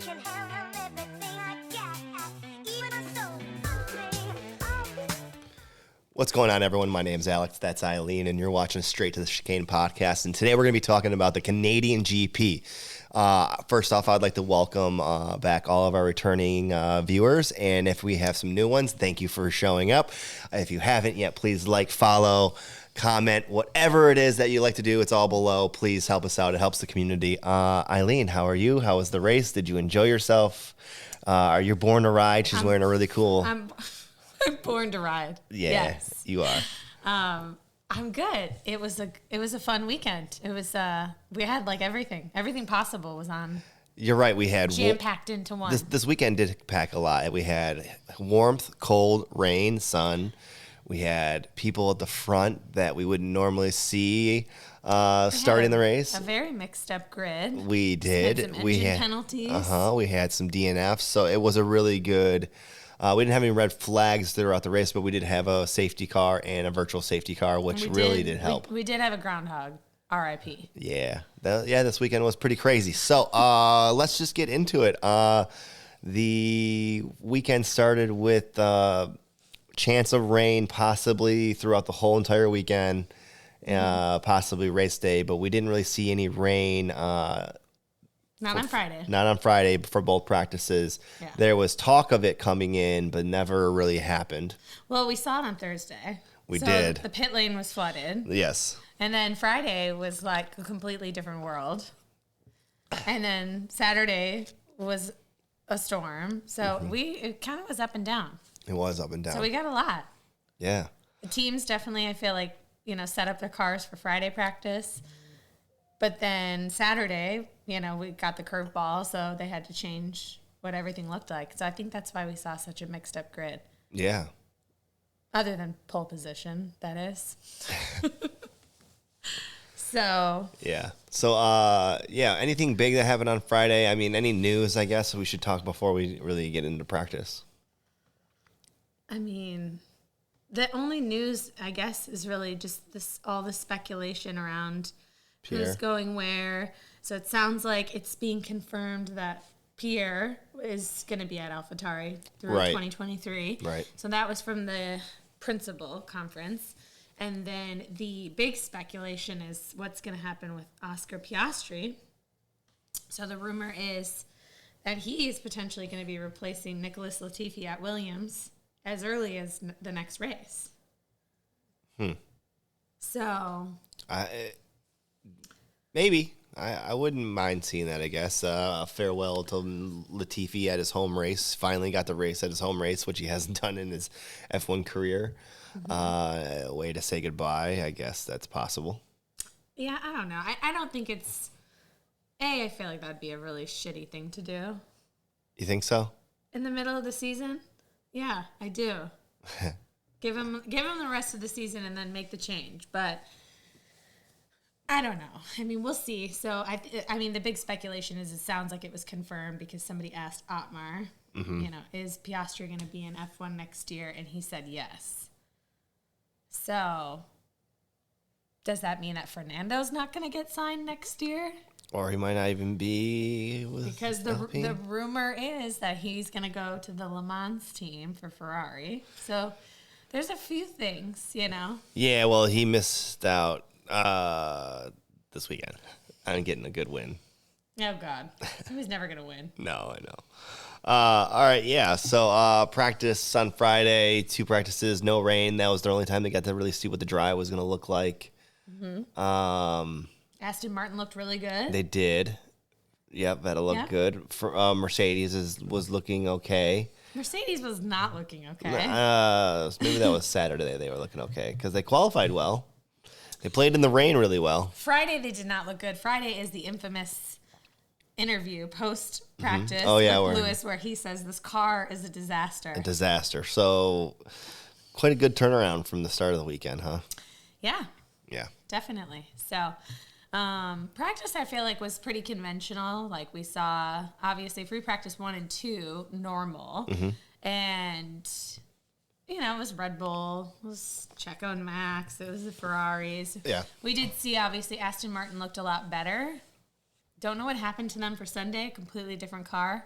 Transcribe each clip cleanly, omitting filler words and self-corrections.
can handle everything I got, even a soul. What's going on, everyone? My name's Alex. That's Eileen, and you're watching Straight to the Chicane podcast. And today we're going to be talking about the Canadian GP. First off, I'd like to welcome back all of our returning viewers. And if we have some new ones, thank you for showing up. If you haven't yet, please like, follow, comment, whatever it is that you like to do. It's all below. Please help us out. It helps the community. Eileen, how are you? How was the race? Did you enjoy yourself? Are you born to ride? She's wearing a really cool... I'm born to ride. Yeah, yes. You are. I'm good. It was a fun weekend. It was we had like everything possible was on. You're right. We had jam-packed into one. This weekend did pack a lot. We had warmth, cold, rain, sun. We had people at the front that we wouldn't normally see starting the race. A very mixed up grid. We did. Some engine penalties. We had some DNFs. So it was a really good. We didn't have any red flags throughout the race, but we did have a safety car and a virtual safety car, which really did help. We did have a groundhog. R.I.P. Yeah. This weekend was pretty crazy. So let's just get into it. The weekend started with chance of rain possibly throughout the whole entire weekend, possibly race day, but we didn't really see any rain. Not on Friday. Not on Friday for both practices. Yeah. There was talk of it coming in, but never really happened. Well, we saw it on Thursday. We did. The pit lane was flooded. Yes. And then Friday was like a completely different world. And then Saturday was a storm. So it kind of was up and down. It was up and down. So we got a lot. Yeah. The teams definitely, I feel like, set up their cars for Friday practice. But then Saturday, we got the curveball, so they had to change what everything looked like. So I think that's why we saw such a mixed up grid. Yeah. Other than pole position, that is. So. Yeah. So, anything big that happened on Friday? I mean, any news, I guess, we should talk before we really get into practice. I mean, the only news, I guess, is really just all the speculation around Pierre. Who's going where. So it sounds like it's being confirmed that Pierre is going to be at AlphaTauri through 2023. Right. So that was from the principal conference. And then the big speculation is what's going to happen with Oscar Piastri. So the rumor is that he is potentially going to be replacing Nicholas Latifi at Williams as early as the next race. So... Maybe. I wouldn't mind seeing that, I guess. A farewell to Latifi at his home race. Finally got the race at his home race, which he hasn't done in his F1 career. A way to say goodbye. I guess that's possible. Yeah, I don't know. I don't think it's... I feel like that'd be a really shitty thing to do. You think so? In the middle of the season? Yeah, I do. Give him the rest of the season and then make the change. But... I don't know. I mean, we'll see. So, I mean, the big speculation is it sounds like it was confirmed because somebody asked Otmar, is Piastri going to be in F1 next year? And he said yes. So, does that mean that Fernando's not going to get signed next year? Or he might not even be with Because the rumor is that he's going to go to the Le Mans team for Ferrari. So, there's a few things, Yeah, well, he missed out. This weekend, I'm getting a good win. Oh God, he was never gonna win. No, I know. All right, yeah. So practice on Friday, 2 practices, no rain. That was the only time they got to really see what the dry was gonna look like. Aston Martin looked really good. They did. Yep, that looked good. For Mercedes was looking okay. Mercedes was not looking okay. Maybe that was Saturday they were looking okay because they qualified well. They played in the rain really well. Friday, they did not look good. Friday is the infamous interview post-practice with Lewis where he says this car is a disaster. A disaster. So, quite a good turnaround from the start of the weekend, huh? Yeah. Yeah. Definitely. So, practice, I feel like, was pretty conventional. Like, we saw, obviously, free practice 1 and 2, normal. And... it was Red Bull, it was Checo and Max, it was the Ferraris. Yeah. We did see, obviously, Aston Martin looked a lot better. Don't know what happened to them for Sunday, completely different car.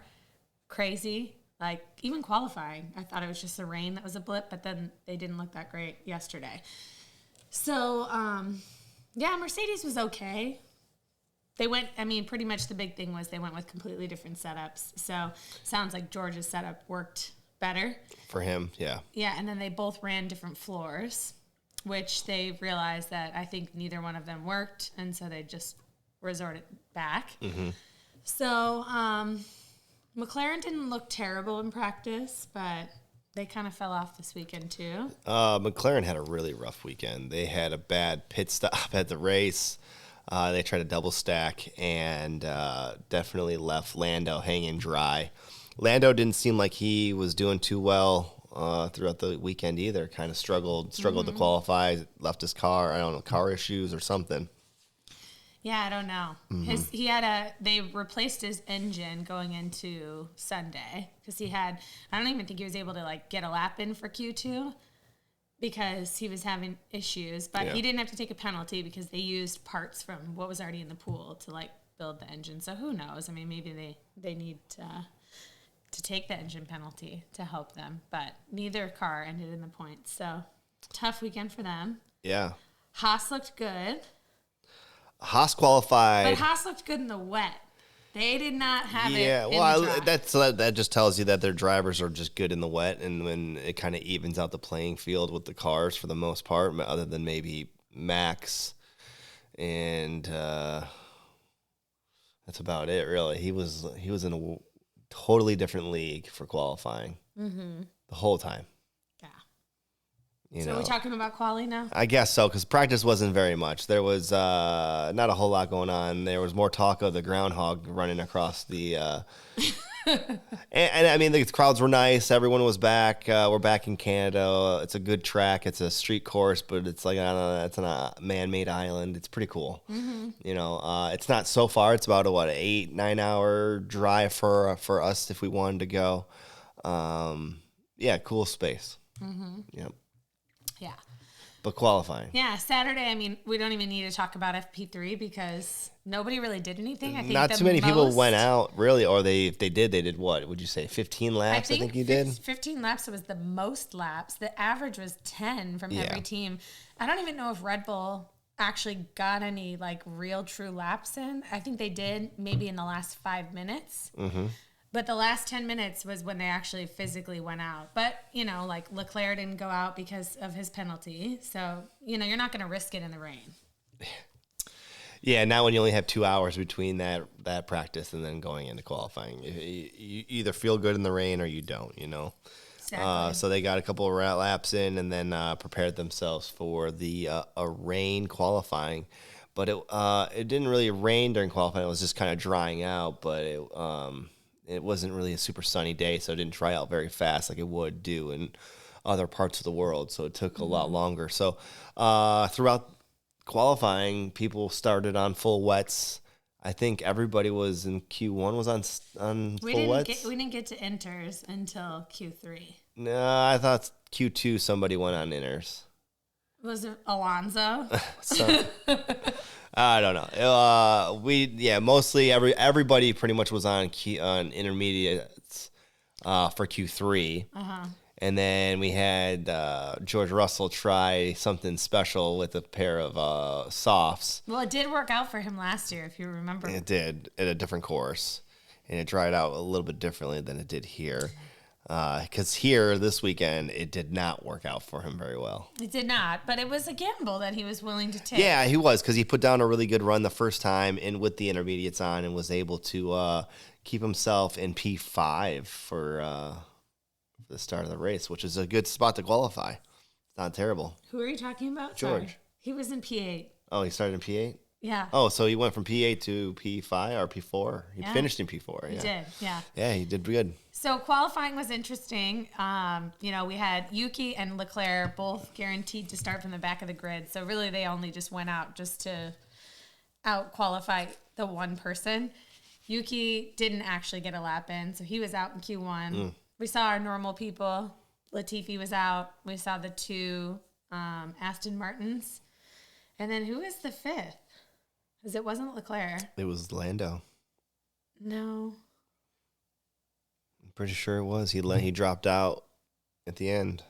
crazy. Like, even qualifying, I thought it was just the rain that was a blip, but then they didn't look that great yesterday. So, yeah, Mercedes was okay. They went, pretty much the big thing was they went with completely different setups. So, sounds like George's setup worked better. For him, yeah. Yeah, and then they both ran different floors, which they realized that I think neither one of them worked, and so they just resorted back. Mm-hmm. So, McLaren didn't look terrible in practice, but they kind of fell off this weekend too. McLaren had a really rough weekend. They had a bad pit stop at the race. They tried to double stack and definitely left Lando hanging dry. Lando didn't seem like he was doing too well throughout the weekend either. Kind of struggled to qualify, left his car. I don't know, car issues or something. Yeah, I don't know. They replaced his engine going into Sunday because I don't even think he was able to like get a lap in for Q2 because he was having issues, but he didn't have to take a penalty because they used parts from what was already in the pool to like build the engine. So who knows? Maybe they need to take the engine penalty to help them, but neither car ended in the points. So tough weekend for them. Yeah. Haas looked good. Haas qualified. But Haas looked good in the wet. They did not have it in the that just tells you that their drivers are just good in the wet, and when it kind of evens out the playing field with the cars for the most part, other than maybe Max, and that's about it, really. He was in a totally different league for qualifying the whole time. So are we talking about quali now? I guess so, because practice wasn't very much. There was not a whole lot going on. There was more talk of the groundhog running across the... and the crowds were nice. Everyone was back. We're back in Canada. It's a good track. It's a street course, but it's like, I don't know, it's on a man-made island. It's pretty cool. It's not so far. It's about an 8-9 hour drive for us if we wanted to go. Cool space. Yep. Yeah. But qualifying. Yeah, Saturday, we don't even need to talk about FP3 because nobody really did anything. I think not too many people went out, really, or they did what? Would you say 15 laps, I think you did? 15 laps was the most laps. The average was 10 from every team. I don't even know if Red Bull actually got any, like, real true laps in. I think they did maybe in the last 5 minutes. Mm-hmm. But the last 10 minutes was when they actually physically went out. But, like Leclerc didn't go out because of his penalty. So, you're not going to risk it in the rain. Yeah, now when you only have 2 hours between that practice and then going into qualifying, you either feel good in the rain or you don't, Exactly. So they got a couple of laps in and then prepared themselves for the rain qualifying. But it didn't really rain during qualifying. It was just kind of drying out, but it wasn't really a super sunny day, so it didn't dry out very fast like it would do in other parts of the world. So it took a lot longer. So throughout qualifying, people started on full wets. I think everybody was in Q1 was on full wets. We didn't get to inters until Q3. No, I thought Q2 somebody went on inters. Was it Alonso? I don't know. Mostly everybody pretty much was on intermediates for Q3. Uh-huh. And then we had George Russell try something special with a pair of softs. Well, it did work out for him last year, if you remember. It did, at a different course. And it dried out a little bit differently than it did here. Because here, this weekend, it did not work out for him very well. It did not, but it was a gamble that he was willing to take. Yeah, he was, because he put down a really good run the first time and with the intermediates on and was able to keep himself in P5 for the start of the race, which is a good spot to qualify. It's not terrible. Who are you talking about? George. Sorry. He was in P8. Oh, he started in P8? Yeah. Oh, so he went from P8 to P5 or P4. He finished in P4. He did, yeah. Yeah, he did good. So qualifying was interesting. We had Yuki and Leclerc both guaranteed to start from the back of the grid. So really they only just went out just to out-qualify the one person. Yuki didn't actually get a lap in, so he was out in Q1. We saw our normal people. Latifi was out. We saw the two Aston Martins. And then who was the fifth? Because it wasn't Leclerc. It was Lando. No. I'm Pretty sure it was. He dropped out at the end.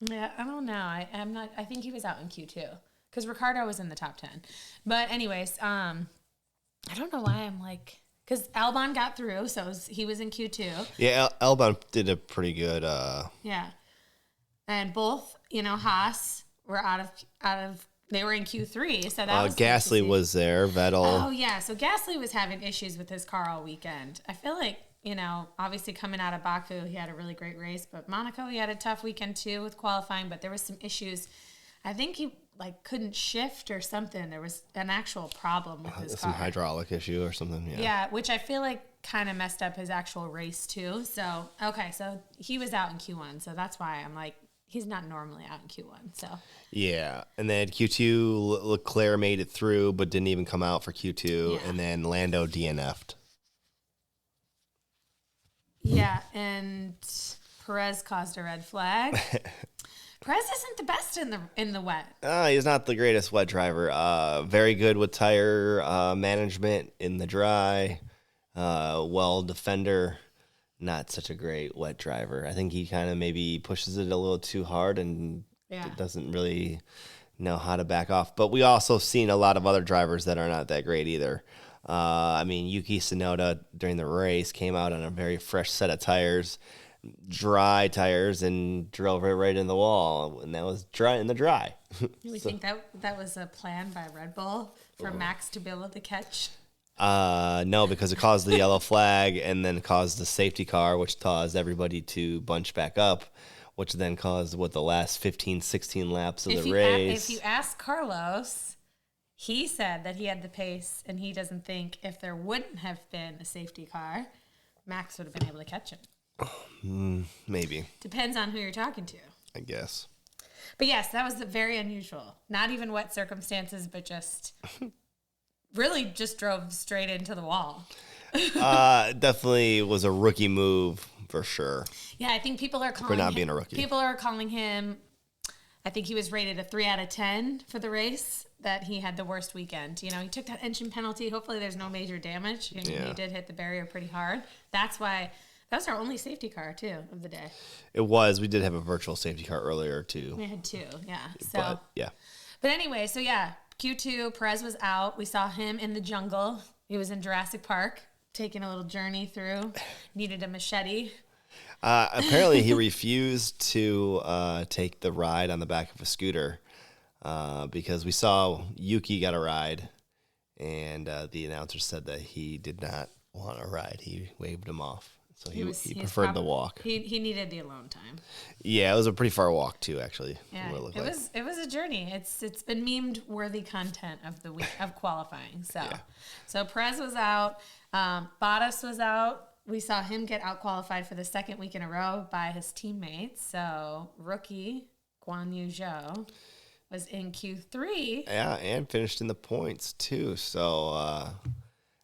Yeah, I don't know. I'm not. I think he was out in Q2 because Ricardo was in the top 10. But anyways, I don't know why I'm like, because Albon got through, so he was in Q2. Yeah, Albon did a pretty good. Yeah, and both Haas were out of. They were in Q3, so that was Gasly was there. Vettel. Oh yeah, so Gasly was having issues with his car all weekend. I feel like obviously coming out of Baku, he had a really great race, but Monaco, he had a tough weekend too with qualifying. But there was some issues. I think he couldn't shift or something. There was an actual problem with his car. Some hydraulic issue or something. Yeah, which I feel like kind of messed up his actual race too. So okay, so he was out in Q1, so that's why I'm like, he's not normally out in Q1. So yeah, and then Q2, Leclerc made it through, but didn't even come out for Q2, and then Lando DNF'd. Yeah, and Perez caused a red flag. Perez isn't the best in the wet. He's not the greatest wet driver. Very good with tire management in the dry. Well defender. Not such a great wet driver. I think he kind of maybe pushes it a little too hard and doesn't really know how to back off. But we also seen a lot of other drivers that are not that great either. Yuki Tsunoda during the race came out on a very fresh set of tires, dry tires, and drove it right in the wall, and that was dry in the dry. You think that was a plan by Red Bull for Max to be able to catch? No, because it caused the yellow flag and then caused the safety car, which caused everybody to bunch back up, which then caused the last 15, 16 laps of the race. If you ask Carlos, he said that he had the pace, and he doesn't think if there wouldn't have been a safety car, Max would have been able to catch him. Maybe. Depends on who you're talking to, I guess. But yes, that was very unusual. Not even wet circumstances, but just really just drove straight into the wall. Definitely was a rookie move for sure. Yeah, I think people are calling for not being a rookie. People are calling him. I think he was rated a 3 out of 10 for the race. That he had the worst weekend. He took that engine penalty. Hopefully, there's no major damage. He did hit the barrier pretty hard. That's why that was our only safety car too of the day. It was. We did have a virtual safety car earlier too. We had 2, yeah. So yeah. But anyway, so yeah, Q2, Perez was out. We saw him in the jungle. He was in Jurassic Park, taking a little journey through. Needed a machete. Apparently, he refused to take the ride on the back of a scooter because we saw Yuki got a ride, and the announcer said that he did not want a ride. He waved him off. So he preferred the walk. He needed the alone time. Yeah, it was a pretty far walk too, actually. Yeah, it was a journey. It's been memed worthy content of the week of qualifying. So Perez was out, Bottas was out. We saw him get out qualified for the second week in a row by his teammates. So rookie Guan Yu Zhou was in Q3. Yeah, and finished in the points too. So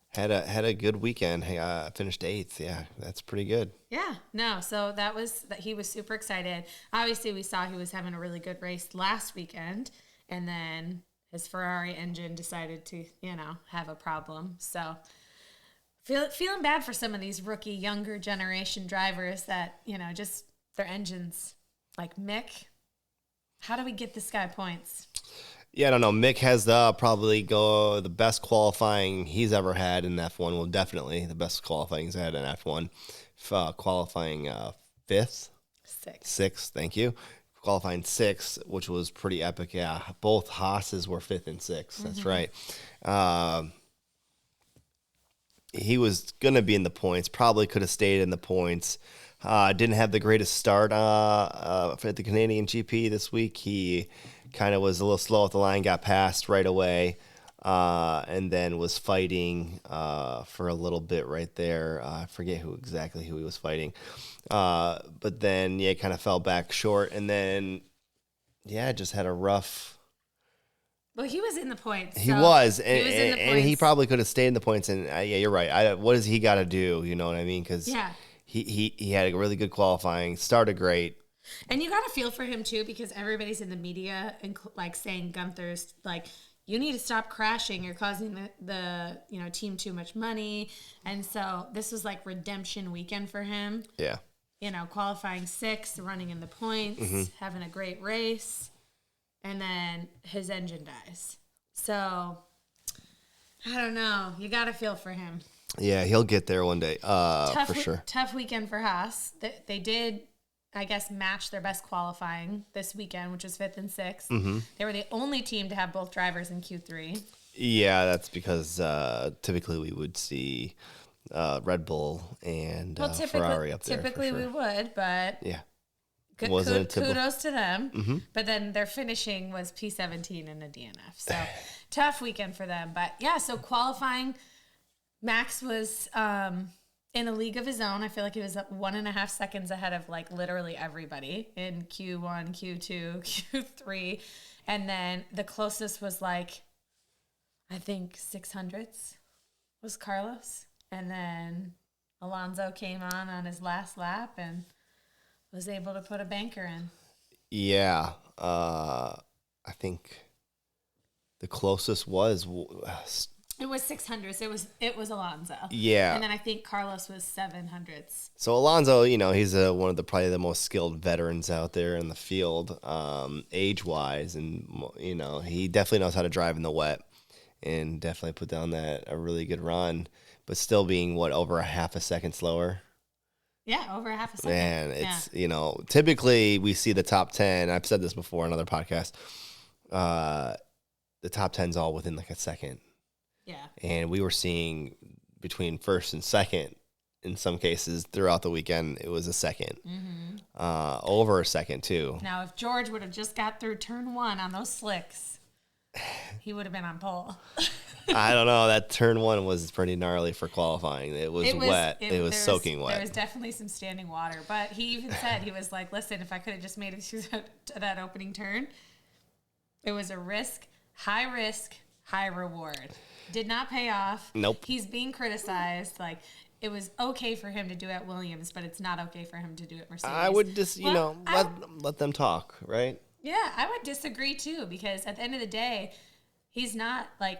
had a good weekend. Finished 8th. Yeah, that's pretty good. Yeah, no. So he was super excited. Obviously, we saw he was having a really good race last weekend, and then his Ferrari engine decided to have a problem. So feeling bad for some of these rookie younger generation drivers that just their engines like Mick. How do we get this guy points? Yeah, I don't know. Mick has probably the best qualifying he's ever had in F1. Well, definitely the best qualifying he's had in F1. Qualifying 5th? 6th, thank you. Qualifying 6th, which was pretty epic. Yeah, both Haas's were 5th and 6th. That's right. He was going to be in the points. Probably could have stayed in the points. Didn't have the greatest start for the Canadian GP this week. He kind of was a little slow at the line, got passed right away, and then was fighting for a little bit right there. I forget who he was fighting. But then, kind of fell back short, and then, just had a rough... Well, he was in the points. He was, and he probably could have stayed in the points. And you're right. What does he got to do? You know what I mean? Because he had a really good qualifying, started great. And you got to feel for him too, because everybody's in the media and saying Gunther's you need to stop crashing. You're causing the team too much money. And so this was like redemption weekend for him. Yeah. Qualifying 6th, running in the points, having a great race, and then his engine dies. So I don't know. You got to feel for him. Yeah, he'll get there one day, for sure. Tough weekend for Haas. They did, I guess, match their best qualifying this weekend, which was 5th and 6th. They were the only team to have both drivers in Q3. Yeah, that's because typically we would see Red Bull and Ferrari up there. Typically we would, but yeah, kudos to them. But then their finishing was P17 in a DNF. So tough weekend for them. But yeah, so qualifying, Max was in a league of his own. I feel like he was 1.5 seconds ahead of like literally everybody in Q1, Q2, Q3. And then the closest was like, I think 600ths was Carlos. And then Alonso came on his last lap and was able to put a banker in. Yeah. I think the closest was... It was 600s. It was Alonso. Yeah. And then I think Carlos was 700s. So Alonso, he's one of the probably the most skilled veterans out there in the field, age-wise. And, he definitely knows how to drive in the wet and definitely put down a really good run. But still being, over a half a second slower? Yeah, over a half a second. Man, it's, typically we see the top 10. I've said this before in other podcasts. The top 10's all within like a second. Yeah. And we were seeing between first and second, in some cases throughout the weekend, it was a second. Over a second, too. Now, if George would have just got through turn 1 on those slicks, he would have been on pole. I don't know. That turn 1 was pretty gnarly for qualifying. It was wet. It was soaking wet. There was definitely some standing water. But he even said, he was like, listen, if I could have just made it to that opening turn, it was a risk, high reward. Did not pay off. Nope. He's being criticized. Like, it was okay for him to do at Williams, but it's not okay for him to do at Mercedes. I would just, let them talk, right? Yeah, I would disagree too, because at the end of the day, he's not like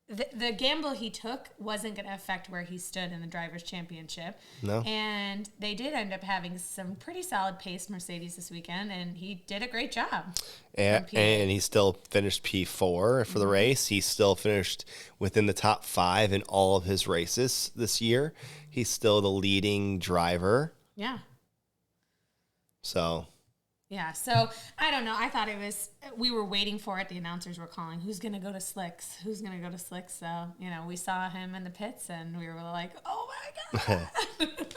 the gamble he took wasn't going to affect where he stood in the Drivers' Championship. No. And they did end up having some pretty solid paced Mercedes this weekend, and he did a great job. And he still finished P4 for the race. He still finished within the top 5 in all of his races this year. He's still the leading driver. Yeah. So... Yeah, so I don't know. I thought we were waiting for it. The announcers were calling, who's going to go to Slicks? Who's going to go to Slicks? So, we saw him in the pits and we were like, oh my God,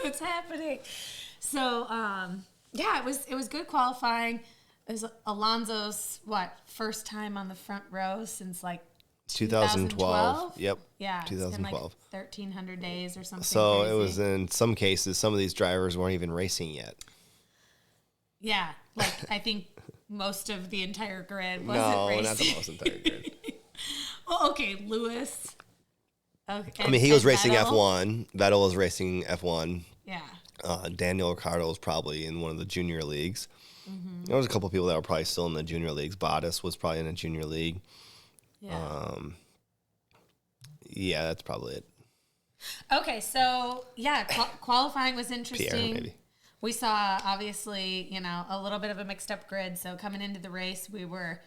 what's happening? So, yeah, it was good qualifying. It was Alonso's, first time on the front row since like 2012. Yep. Yeah. 2012. Like 1,300 days or something. So crazy. It was in some cases, some of these drivers weren't even racing yet. Yeah, like I think most of the entire grid wasn't racing. No, not the most entire grid. Well, okay, Lewis. Okay, he was racing Vettel. F1. Vettel was racing F1. Yeah. Daniel Ricciardo was probably in one of the junior leagues. There was a couple of people that were probably still in the junior leagues. Bottas was probably in a junior league. Yeah. Yeah, that's probably it. Okay, so yeah, qualifying was interesting. Pierre, maybe. We saw, obviously, a little bit of a mixed up grid. So coming into the race, we were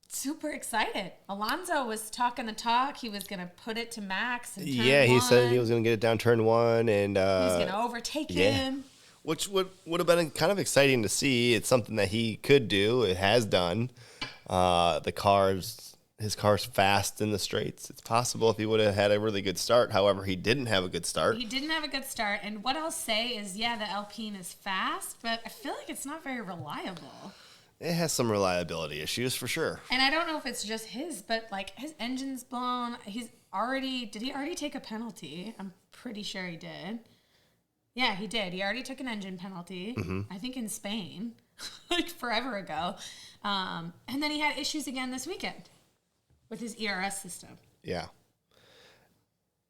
super excited. Alonso was talking the talk. He was going to put it to Max in turn 1. He said he was going to get it down turn 1. And he was going to overtake him. Which would have been kind of exciting to see. It's something that he could do. It has done. His car's fast in the straights. It's possible if he would have had a really good start. However, he didn't have a good start. And what I'll say is, the Alpine is fast, but I feel like it's not very reliable. It has some reliability issues for sure. And I don't know if it's just his, but like his engine's blown. Did he already take a penalty? I'm pretty sure he did. Yeah, he did. He already took an engine penalty, I think in Spain, like forever ago. And then he had issues again this weekend with his ERS system. Yeah.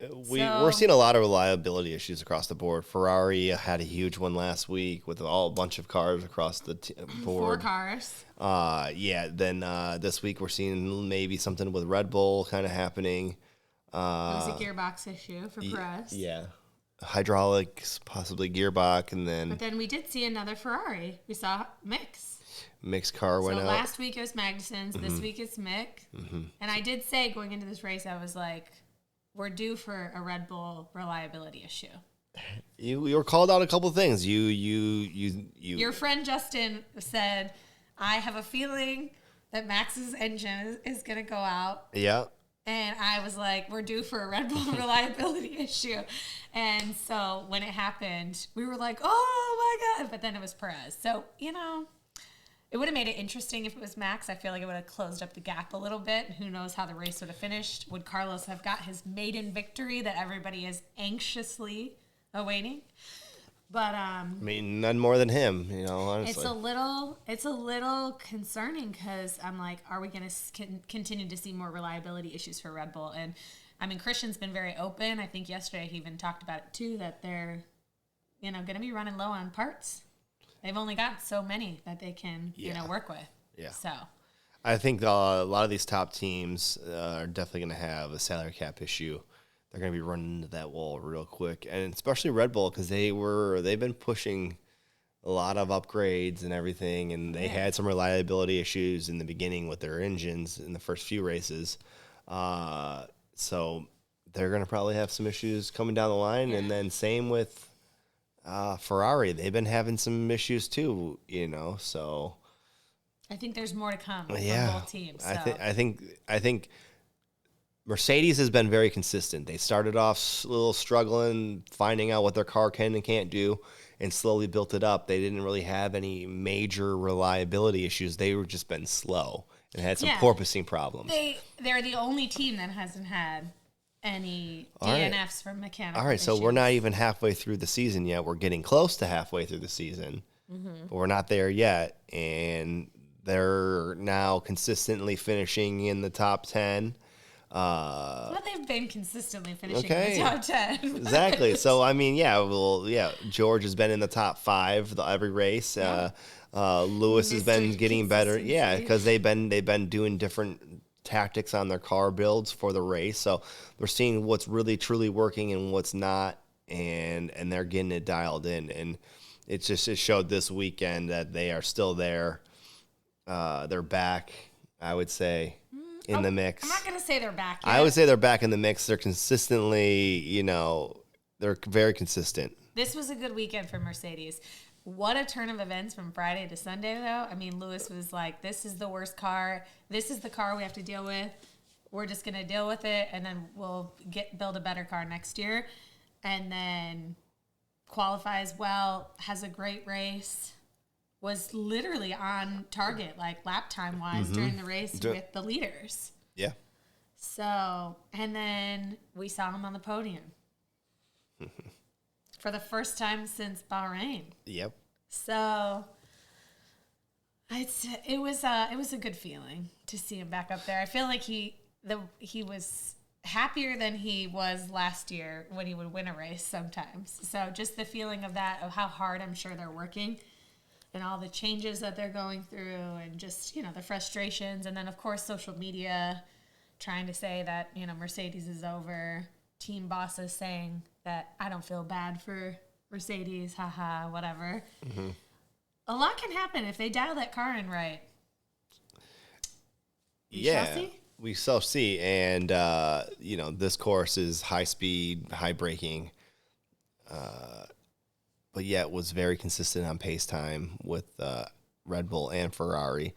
We're seeing a lot of reliability issues across the board. Ferrari had a huge one last week with a bunch of cars across the board. 4 cars. Then this week we're seeing maybe something with Red Bull kind of happening. It was a gearbox issue for Perez. Yeah. Hydraulics, possibly gearbox, and then... But then we did see another Ferrari. We saw Mixed car went out. So last week it was Magnussen's. This week it's Mick. And I did say going into this race, I was like, we're due for a Red Bull reliability issue. You were called out a couple things. Your friend Justin said, I have a feeling that Max's engine is going to go out. Yeah. And I was like, we're due for a Red Bull reliability issue. And so when it happened, we were like, oh my God. But then it was Perez. So, it would have made it interesting if it was Max. I feel like it would have closed up the gap a little bit. Who knows how the race would have finished? Would Carlos have got his maiden victory that everybody is anxiously awaiting? But none more than him, honestly. It's a little concerning because I'm like, are we going to continue to see more reliability issues for Red Bull? And Christian's been very open. I think yesterday he even talked about it too, that they're, going to be running low on parts. They've only got so many that they can, work with. Yeah. So I think a lot of these top teams are definitely going to have a salary cap issue. They're going to be running into that wall real quick, and especially Red Bull because they've been pushing a lot of upgrades and everything, and they had some reliability issues in the beginning with their engines in the first few races. So they're going to probably have some issues coming down the line, and then same with Ferrari. They've been having some issues too, so I think there's more to come from both teams. So. I think Mercedes has been very consistent. They started off a little struggling, finding out what their car can and can't do, and slowly built it up. They didn't really have any major reliability issues. They were just been slow and had some porpoising problems. They're the only team that hasn't had any DNFs from mechanical issues. So we're not even halfway through the season yet. We're getting close to halfway through the season, but we're not there yet. And they're now consistently finishing in the top 10. Well, they've been consistently finishing in the top 10. Exactly. So, George has been in the top 5 every race. Lewis has been getting better. Yeah, because they've been doing different tactics on their car builds for the race. So we're seeing what's really truly working and what's not, and they're getting it dialed in. And it showed this weekend that they are still there. They're back, I would say, in the mix. I'm not going to say they're back yet. I would say they're back in the mix. They're consistently, they're very consistent. This was a good weekend for Mercedes. What a turn of events from Friday to Sunday, though. Lewis was like, this is the worst car. This is the car we have to deal with. We're just going to deal with it, and then we'll build a better car next year. And then qualifies well, has a great race, was literally on target, like lap time-wise, during the race with the leaders. Yeah. So, and then we saw him on the podium. For the first time since Bahrain. Yep. So it was a good feeling to see him back up there. I feel like he was happier than he was last year when he would win a race sometimes. So just the feeling of that, of how hard I'm sure they're working and all the changes that they're going through and just, the frustrations. And then, of course, social media trying to say that, Mercedes is over. Team bosses saying that I don't feel bad for Mercedes, haha, whatever. Mm-hmm. A lot can happen if they dial that car in right. We shall see. And, this course is high speed, high braking, but yet was very consistent on pace time with Red Bull and Ferrari.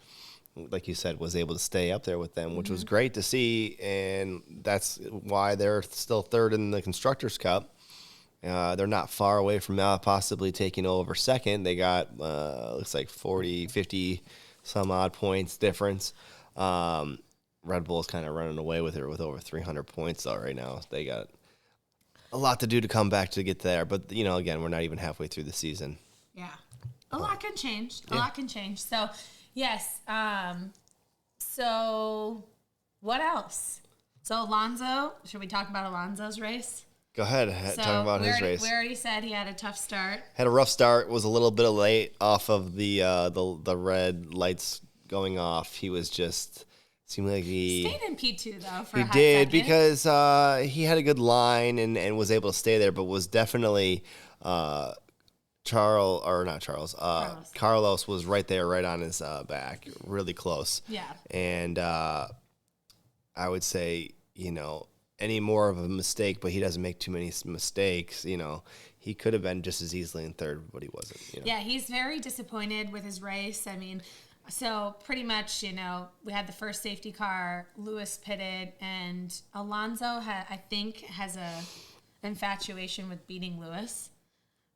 Like you said, was able to stay up there with them, which was great to see, and that's why they're still third in the Constructors' Cup. They're not far away from possibly taking over second. They got, looks like 40, 50 some odd points difference. Red Bull's kind of running away with it with over 300 points though right now. They got a lot to do to come back to get there, but again, we're not even halfway through the season. Yeah, a lot can change. A lot can change. So. Yes. So what else? So Alonso, should we talk about Alonso's race? Go ahead. Talk about his race. We already said he had a tough start. Had a rough start. Was a little bit late off of the red lights going off. He was just seemed like Stayed in P2 though for he a hot did second. because he had a good line and was able to stay there, but was definitely Carlos was right there, right on his back, really close. Yeah. And I would say, any more of a mistake, but he doesn't make too many mistakes, he could have been just as easily in third, but he wasn't. Yeah, he's very disappointed with his race. I mean, so pretty much, we had the first safety car, Lewis pitted, and Alonso, I think, has a infatuation with beating Lewis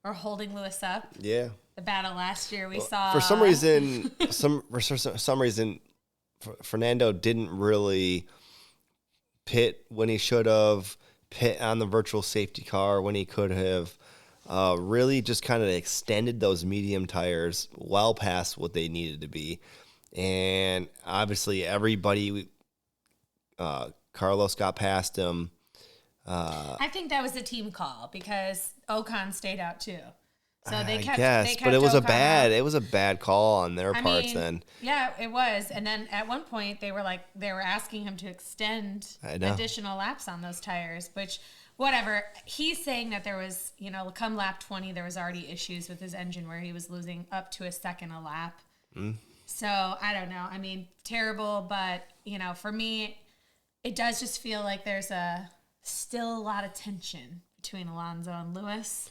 or holding Lewis up. Yeah. The battle last year we saw. For some reason, Fernando didn't really pit when he should have, pit on the virtual safety car when he could have, really just kind of extended those medium tires well past what they needed to be. And obviously everybody, Carlos got past him. I think that was a team call because Ocon stayed out too. So they kept. But it was Ocon out. it was a bad call on their parts. Then Yeah, it was. And then at one point they were asking him to extend additional laps on those tires, which whatever. He's saying that there was, come lap 20, there was already issues with his engine where he was losing up to a second a lap. So I don't know. I mean, terrible, but for me, it does just feel like there's still a lot of tension between Alonso and Lewis.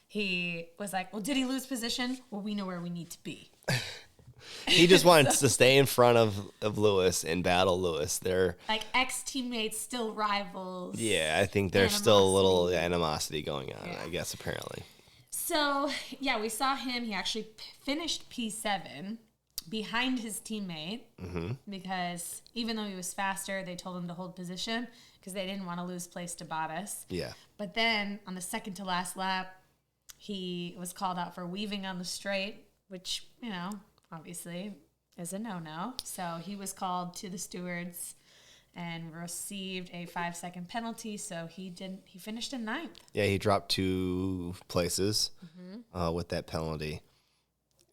He was like, well, did he lose position? Well, we know where we need to be. he just wants to stay in front of Lewis and battle Lewis. They're like ex-teammates, still rivals. Yeah, I think there's still a little animosity going on, I guess, apparently. So, yeah, we saw him. He actually finished P7 behind his teammate because even though he was faster, they told him to hold position because they didn't want to lose place to Bottas. Yeah. But then on the second to last lap, he was called out for weaving on the straight, which, obviously is a no-no. So he was called to the stewards and received a 5-second penalty. So he finished in 9th. Yeah, he dropped 2 places with that penalty.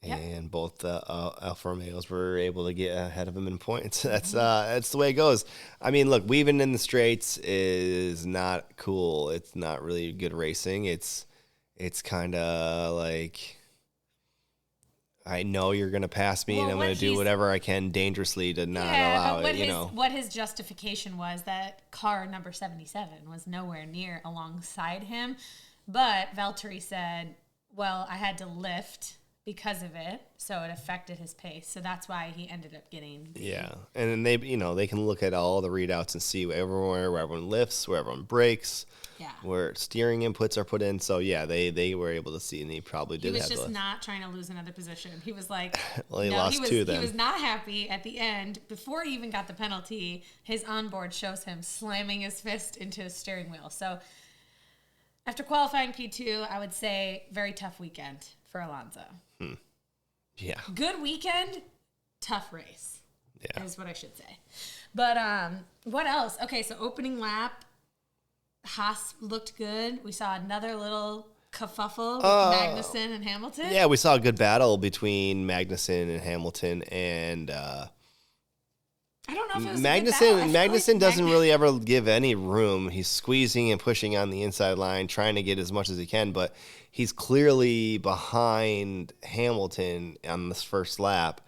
Yep. And both Alfa Romeos were able to get ahead of him in points. That's the way it goes. I mean, look, weaving in the straights is not cool. It's not really good racing. It's kind of like, I know you're going to pass me, and I'm going to do whatever I can dangerously to not allow it, What his justification was that car number 77 was nowhere near alongside him. But Valtteri said, well, I had to lift because of it, so it affected his pace. So that's why he ended up getting Yeah, and then they can look at all the readouts and see where everyone lifts, where everyone brakes, where steering inputs are put in. So yeah, they were able to see, and he probably did. He was just not trying to lose another position. He was like, well, he lost 2 then. He was not happy at the end. Before he even got the penalty, his onboard shows him slamming his fist into his steering wheel. So after qualifying P2, I would say very tough weekend for Alonso. Yeah. Good weekend, tough race. Yeah. Is what I should say. But what else? Okay, so opening lap, Haas looked good. We saw another little kerfuffle with Magnussen and Hamilton. Yeah, we saw a good battle between Magnussen and Hamilton, and I don't know if it was a good battle. Magnussen doesn't really ever give any room. He's squeezing and pushing on the inside line, trying to get as much as he can, but he's clearly behind Hamilton on this first lap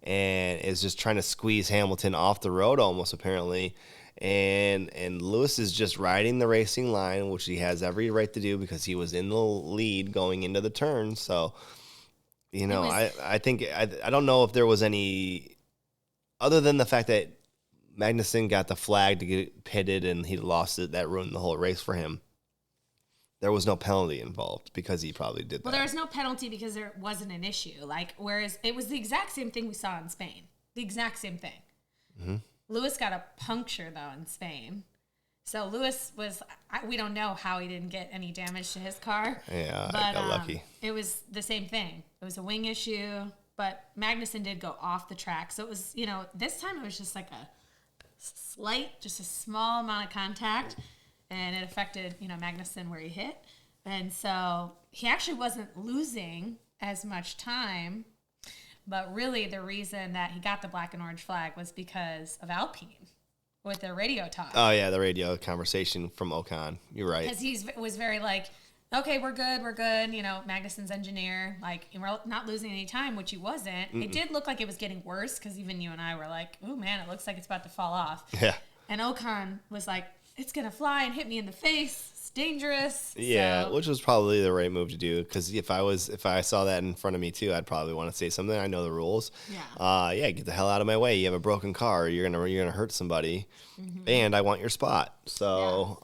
and is just trying to squeeze Hamilton off the road almost, apparently. And Lewis is just riding the racing line, which he has every right to do because he was in the lead going into the turn. So, I think I don't know if there was any, other than the fact that Magnussen got the flag to get pitted and he lost it, that ruined the whole race for him. There was no penalty involved because he probably did that. Well, there was no penalty because there wasn't an issue. Whereas it was the exact same thing we saw in Spain. The exact same thing. Mm-hmm. Lewis got a puncture, though, in Spain. So Lewis we don't know how he didn't get any damage to his car. Yeah, but, I got lucky. It was the same thing. It was a wing issue, but Magnussen did go off the track. So it was, this time it was just like just a small amount of contact, and it affected, Magnussen where he hit. And so he actually wasn't losing as much time, but really the reason that he got the black and orange flag was because of Alpine with their radio talk. Oh, yeah, the radio conversation from Ocon. You're right. Because he was very like, okay, we're good. Magnussen's engineer, we're not losing any time, which he wasn't. It did look like it was getting worse because even you and I were like, oh, man, it looks like it's about to fall off. Yeah. And Ocon was like, it's going to fly and hit me in the face. It's dangerous. Yeah, So, which was probably the right move to do, because if I saw that in front of me too, I'd probably want to say something. I know the rules. Yeah. Get the hell out of my way. You have a broken car. You're gonna hurt somebody, and I want your spot. So,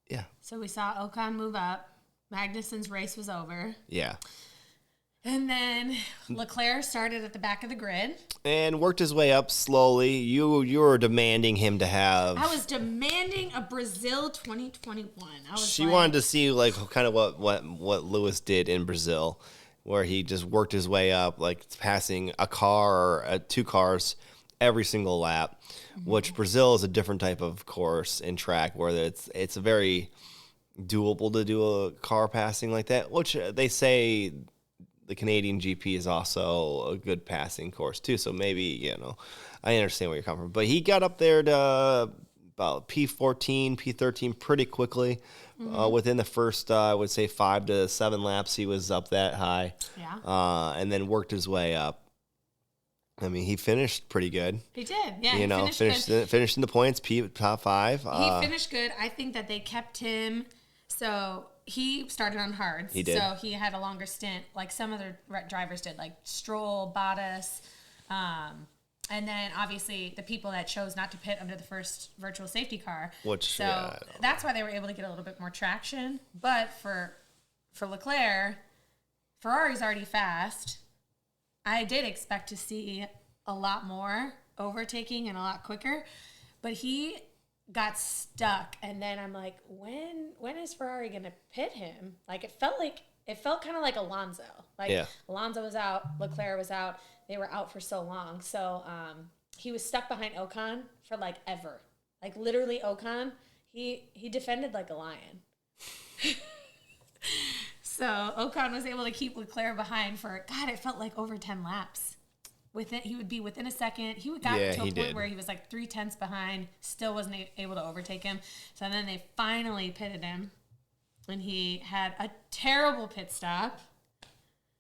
yeah. So we saw Ocon move up. Magnussen's race was over. Yeah. And then Leclerc started at the back of the grid. And worked his way up slowly. You were demanding him to have. I was demanding a Brazil 2021. She wanted to see kind of what Lewis did in Brazil, where he just worked his way up, passing a car or two cars every single lap. Which Brazil is a different type of course and track, where it's a very doable to do a car passing like that. Which they say the Canadian GP is also a good passing course too. So maybe, I understand where you're coming from. But he got up there to about P14, P13 pretty quickly. Within the first, I would say 5 to 7 laps, he was up that high. Yeah. And then worked his way up. I mean, he finished pretty good. He did. Yeah, he finished in the points, top 5. He finished good. I think that they kept him. So he started on hards. He did. So he had a longer stint, like some other drivers did, like Stroll, Bottas. And then obviously the people that chose not to pit under the first virtual safety car. That's why they were able to get a little bit more traction. But for Leclerc, Ferrari's already fast. I did expect to see a lot more overtaking and a lot quicker, but he got stuck. And then I'm like, when is Ferrari going to pit him? It felt kind of like Alonso. Alonso was out, Leclerc was out. They were out for so long. So he was stuck behind Ocon for ever. Literally Ocon, he defended like a lion. So Ocon was able to keep Leclerc behind for, it felt like over 10 laps. He would be within a second. He got to a point where he was 0.3 behind, still wasn't able to overtake him. So then they finally pitted him, and he had a terrible pit stop.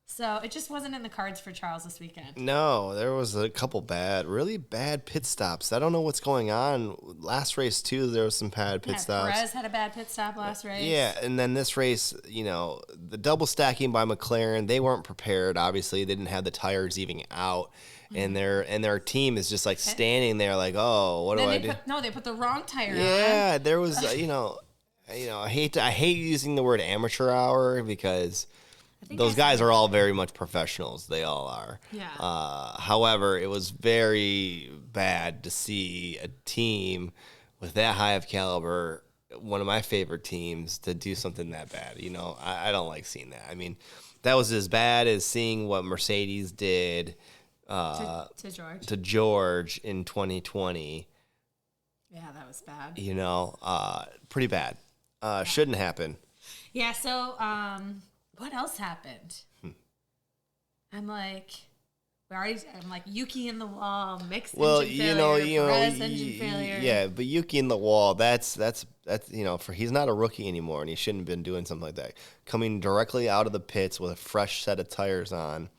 So it just wasn't in the cards for Charles this weekend. No, there was a couple really bad pit stops. I don't know what's going on. Last race, too, there was some bad pit stops. Perez had a bad pit stop last race. Yeah, and then this race, the double stacking by McLaren, they weren't prepared, obviously. They didn't have the tires even out. And their team is just standing there what do I do? They put the wrong tire on. Yeah, there was, I hate using the word amateur hour, because those guys are all very much professionals. They all are. Yeah. However, it was very bad to see a team with that high of caliber, one of my favorite teams, to do something that bad. I don't like seeing that. I mean, that was as bad as seeing what Mercedes did to George in 2020. Yeah, that was bad. Pretty bad. Shouldn't happen. Yeah, so what else happened? I'm like Yuki in the wall, mixed engine failure, Perez engine failure. Yeah, but Yuki in the wall, that's he's not a rookie anymore, and he shouldn't have been doing something like that. Coming directly out of the pits with a fresh set of tires on,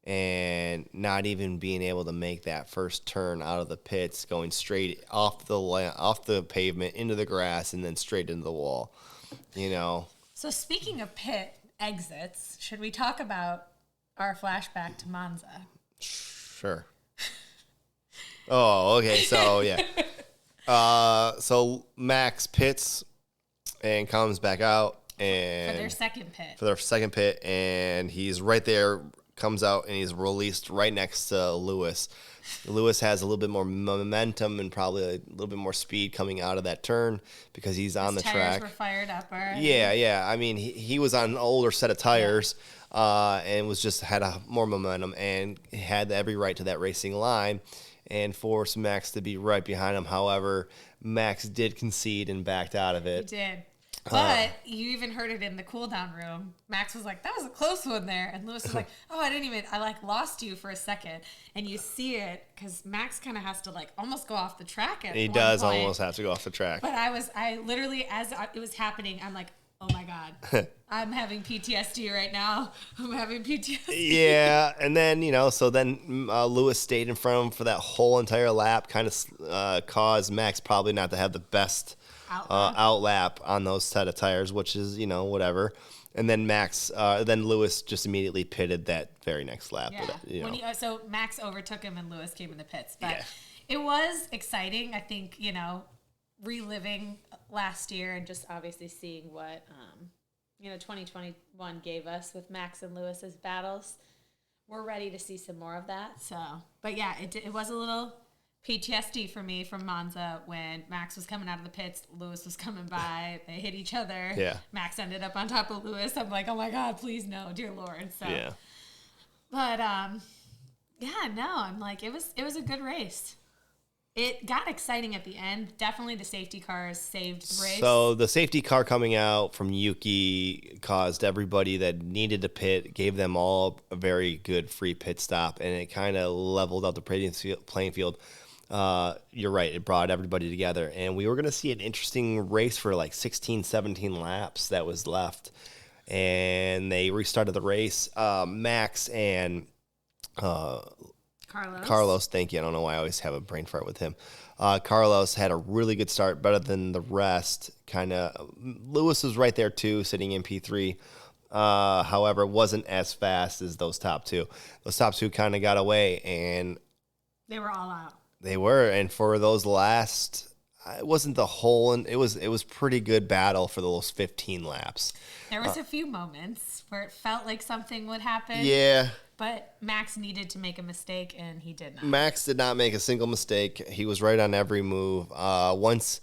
and not even being able to make that first turn out of the pits, going straight off the pavement into the grass, and then straight into the wall. So speaking of pit exits, should we talk about our flashback to Monza? Sure. Oh, okay. So, yeah. So Max pits and comes back out. And For their second pit. And he's right there, comes out, and he's released right next to Lewis. Lewis has a little bit more momentum and probably a little bit more speed coming out of that turn because he's on the track. His tires were fired up already. Yeah. I mean, he was on an older set of tires and had more momentum and had every right to that racing line. and forced Max to be right behind him. However, Max did concede and backed out of He it. did. But you even heard it in the cool down room. Max was like, that was a close one there. And Lewis was like, oh, I like lost you for a second. And you see it because Max kind of has to like almost go off the track at He one does point. almost have to go off the track. But I literally, as it was happening, I'm like, oh my God, I'm having PTSD right now. I'm having PTSD. Yeah, and then, Lewis stayed in front of him for that whole entire lap, kind of caused Max probably not to have the best out lap on those set of tires, which is, whatever. And then then Lewis just immediately pitted that very next lap. Yeah. So Max overtook him and Lewis came in the pits. But it was exciting, I think, reliving last year and just obviously seeing what, 2021 gave us with Max and Lewis's battles. We're ready to see some more of that. So, but yeah, it was a little PTSD for me from Monza when Max was coming out of the pits, Lewis was coming by, they hit each other. Yeah. Max ended up on top of Lewis. I'm like, oh my God, please no, dear Lord. So, yeah. But I'm like, it was a good race. It got exciting at the end. Definitely the safety cars saved the race. So the safety car coming out from Yuki caused everybody that needed to pit, gave them all a very good free pit stop, and it kind of leveled out the playing field. You're right. It brought everybody together, and we were going to see an interesting race for like 16, 17 laps that was left, and they restarted the race. Max and Carlos, thank you. I don't know why I always have a brain fart with him. Carlos had a really good start, better than the rest. Lewis was right there too, sitting in P3. However, wasn't as fast as those top two. Those top two kind of got away, and they were all out. They were, and for those last, it wasn't the whole, and it was pretty good battle for those 15 laps. There was a few moments where it felt like something would happen. Yeah. But Max needed to make a mistake, and he did not. Max did not make a single mistake. He was right on every move. Once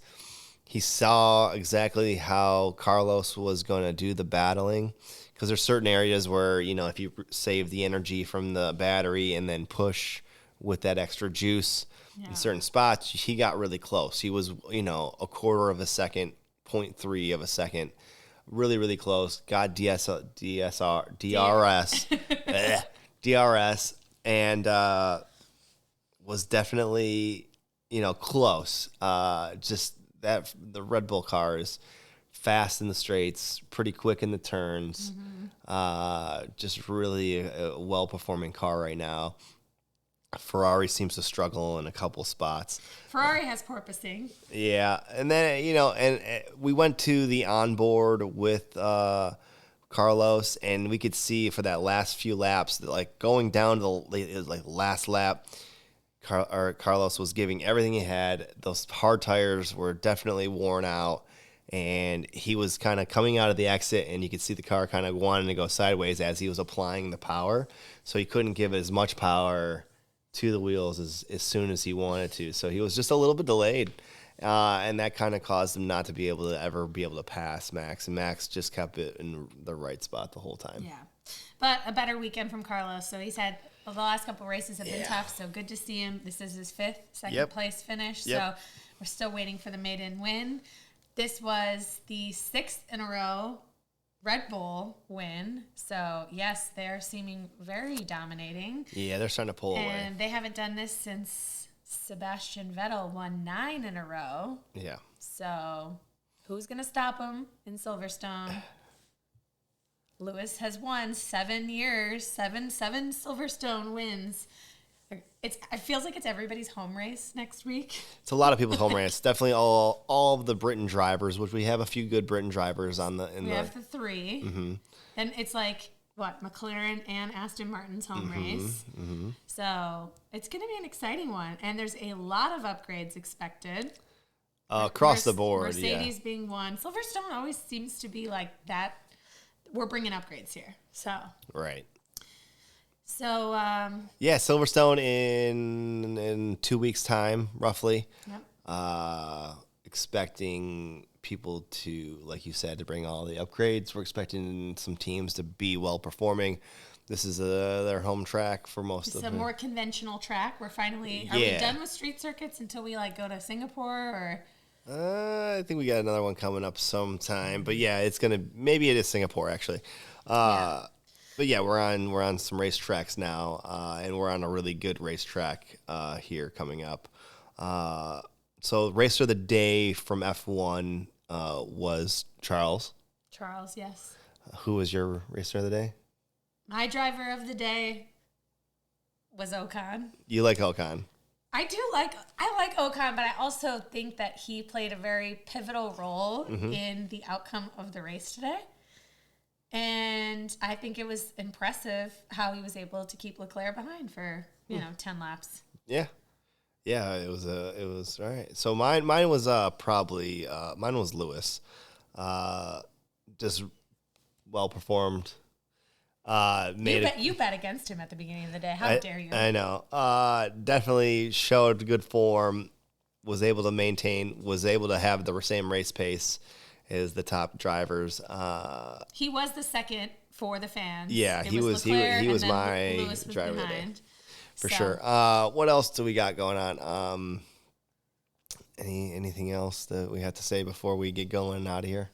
he saw exactly how Carlos was going to do the battling, because there's certain areas where, if you save the energy from the battery and then push with that extra juice in certain spots, he got really close. He was, a quarter of a second, 0.3 of a second, really, really close. Got DRS. DRS, and was definitely, close. Just that the Red Bull car is fast in the straights, pretty quick in the turns. Just really a well-performing car right now. Ferrari seems to struggle in a couple spots. Ferrari has porpoising. Yeah, and then, and we went to the onboard with Carlos, and we could see for that last few laps that, like, going down to the last lap, Carlos was giving everything he had. Those hard tires were definitely worn out, and he was kind of coming out of the exit, and you could see the car kind of wanting to go sideways as he was applying the power, so he couldn't give as much power to the wheels as soon as he wanted to. So he was just a little bit delayed. And that kind of caused him not to be able to pass Max. And Max just kept it in the right spot the whole time. Yeah. But a better weekend from Carlos. So he's had the last couple races have been tough. So good to see him. This is his second place finish. So we're still waiting for the maiden win. This was the 6th in a row Red Bull win. So, yes, they're seeming very dominating. Yeah, they're starting to pull away. And they haven't done this since Sebastian Vettel won 9 in a row. Yeah. So, who's going to stop him in Silverstone? Lewis has won 7 years, seven Silverstone wins. It feels like it's everybody's home race next week. It's a lot of people's home race. Definitely all of the Britain drivers, which we have a few good Britain drivers on the. We have the 3, and it's like McLaren and Aston Martin's home race. So it's going to be an exciting one, and there's a lot of upgrades expected across the board. Mercedes being one. Silverstone always seems to be like that. We're bringing upgrades here, so right. So Silverstone in 2 weeks' time, roughly. Yep. Expecting people to, like you said, to bring all the upgrades. We're expecting some teams to be well performing. This is their home track for most It's of a them. more conventional track. We're finally, are we done with street circuits until we like go to Singapore or? I think we got another one coming up sometime, but yeah, maybe it is Singapore actually. Yeah. But yeah, we're on some racetracks now, and we're on a really good racetrack here coming up. So racer of the day from F1 was Charles. Charles, yes. Who was your racer of the day? My driver of the day was Ocon. You like Ocon? I like Ocon, but I also think that he played a very pivotal role in the outcome of the race today. And I think it was impressive how he was able to keep Leclerc behind for, 10 laps. Yeah. Yeah, it was all right. So mine was probably mine was Lewis. Just well performed. You bet against him at the beginning of the day. How dare you? I know. Definitely showed good form. Was able to have the same race pace as the top drivers. He was the second for the fans. Yeah, It he was my Lewis was driver behind. of the day. For sure. What else do we got going on? Anything else that we have to say before we get going out of here?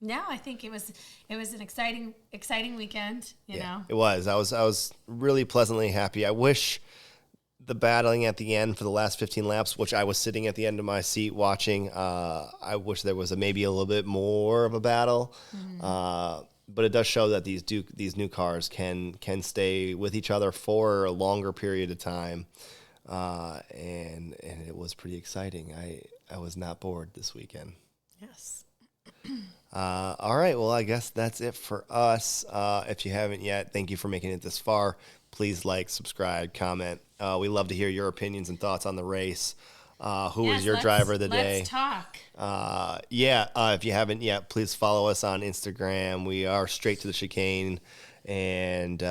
No, I think it was an exciting weekend. You know, It was. I was really pleasantly happy. I wish the battling at the end for the last 15 laps, which I was sitting at the end of my seat watching. I wish there was maybe a little bit more of a battle. But it does show that these new cars can stay with each other for a longer period of time, and it was pretty exciting. I was not bored this weekend. yes. All right, well, I guess that's it for us. If you haven't yet, thank you for making it this far. Please like, subscribe, comment. We love to hear your opinions and thoughts on the race. Who was your driver of the day? Let's talk. If you haven't yet, please follow us on Instagram. We are Straight to the Chicane, and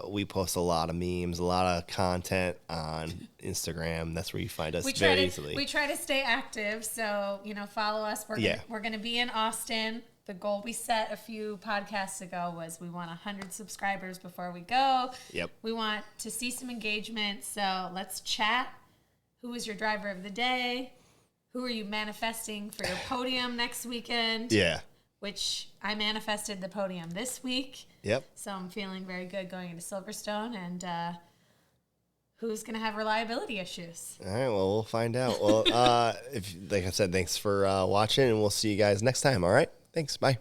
we post a lot of memes, a lot of content on Instagram. That's where you find us very easily. We try to stay active, so follow us. We're gonna be in Austin. The goal we set a few podcasts ago was we want 100 subscribers before we go. Yep. We want to see some engagement, so let's chat. Who was your driver of the day? Who are you manifesting for your podium next weekend? Yeah. Which I manifested the podium this week. Yep. So I'm feeling very good going into Silverstone. And who's going to have reliability issues? All right, well, we'll find out. Well, like I said, thanks for watching, and we'll see you guys next time, all right? Thanks, bye.